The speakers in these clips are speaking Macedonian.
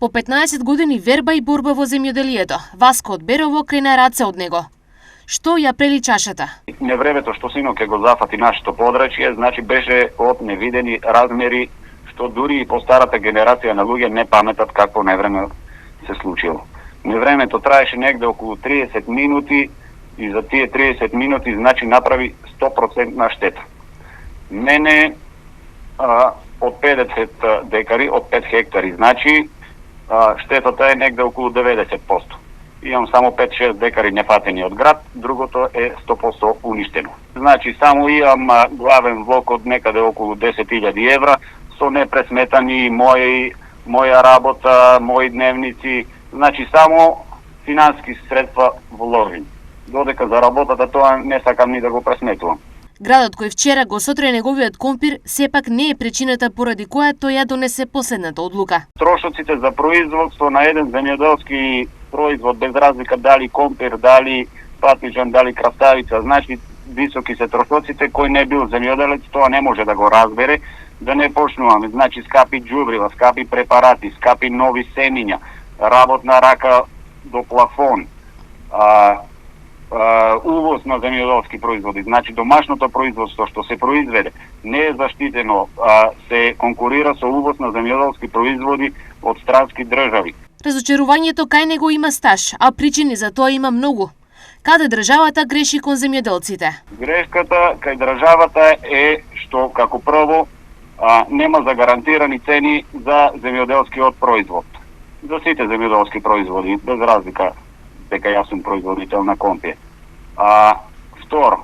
По 15 години верба и борба во земјоделието, Васко од Берово крена раце од него. Што ја прели чашата? Невремето што синок ќе го зафати нашето подрачје, значи беше од невидени размери, што дури и по старата генерација на луѓе не паметат какво невреме се случило. Невремето траеше негде околу 30 минути и за тие 30 минути значи направи 100% штета. Мене од 50 декари, од 5 хектари, значи штетата е негде околу 90%. Имам само 5-6 декари нефатени од град, другото е 100% уништено. Значи само имам главен влог од некаде околу 10.000 евра, со непресметани моја работа, мои дневници, значи само финански средства вложени. Додека за работата тоа не сакам ни да го пресметувам. Градот кој вчера го сотре неговиот компир сепак не е причината поради која тој ја донесе последната одлука. Трошоците за производство на еден земјоделски производ, без разлика дали компир, дали патиџан, дали краставица, значи високи се трошоците, кој не бил земјоделец, тоа не може да го разбере, да не почнуваме. Значи скапи џубрива, скапи препарати, скапи нови семиња, работна рака до плафон, увоз на земјоделски производи, значи домашното производство што се произведе не е заштитено, се конкурира со увоз на земјоделски производи од странски држави. Разочарувањето кај него има стаж, а причини за тоа има многу. Каде државата греши кон земјоделците? Грешката кај државата е што како прво нема загарантирани цени за земјоделскиот производ. За сите земјоделски производи, без разлика дека јас сум производител на компир. Второ,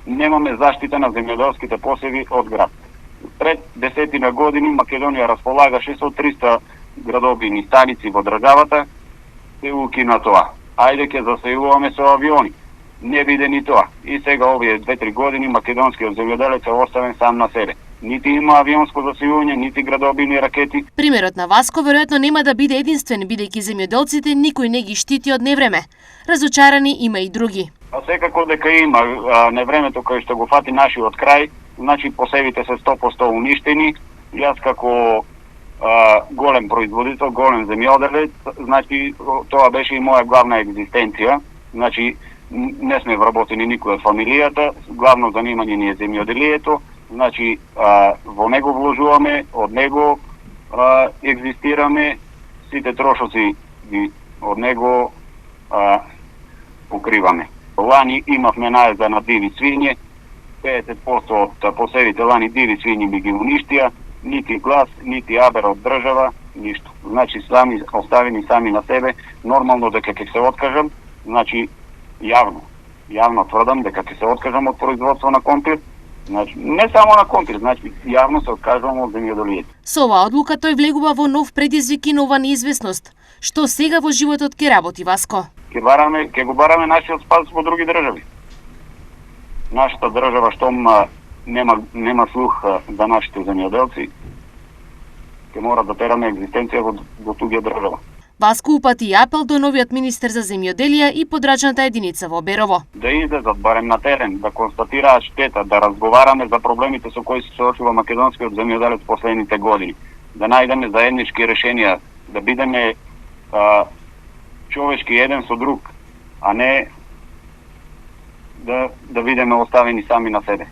немаме заштита на земјоделските посеви од град. Пред 10 години Македонија располагаше со 300 градобини станици во државата, се укина тоа. Ајде ќе засејуваме со авиони. Не биде ни тоа. И сега овие 2-3 години македонскиот земјоделец е оставен сам на себе. Нити има авионско засејување, нити градобини ракети. Примерот на Васко веројатно нема да биде единствен, бидејќи земјоделците никој не ги штити од невреме. Разочарани има и други. Секако дека има невремето кај што го фати нашиот крај, значи посевите се 100% уништени. Јас како голем производител, голем земјоделец, значи тоа беше и моја главна екзистенција. Значи не сме вработени никој од фамилијата, главно занимање ни е земјоделието, значи во него вложуваме, од него екзистираме, сите трошоци од него покриваме. Лани имавме наезда на диви свиње, 50% од посевите лани диви свињи ми ги уништија, нити глас, нити абер од држава, ништо. Значи сами оставени сами на себе, нормално дека ќе се откажам, значи јавно тврдам дека ќе се откажам од производство на компир. Значи, не само на компир, значи јавно се откажувам од земјоделието. Со оваа одлука тој влегува во нов предизвик и нова неизвестност. Што сега во животот ќе работи Васко? Ќе го бараме нашиот спас во други држави. Нашата држава штом нема слух за нашите земјоделци, ќе мора да тераме екзистенција во туѓа држава. Васко упати и апел до новиот министер за земјоделие и подрачната единица во Берово. Да излезат барем на терен, да констатираат штета, да разговараме за проблемите со кои се соочува македонскиот земјоделец последните години, да најдеме заеднички решенија, да бидеме човечки еден со друг, а не да бидеме оставени сами на себе.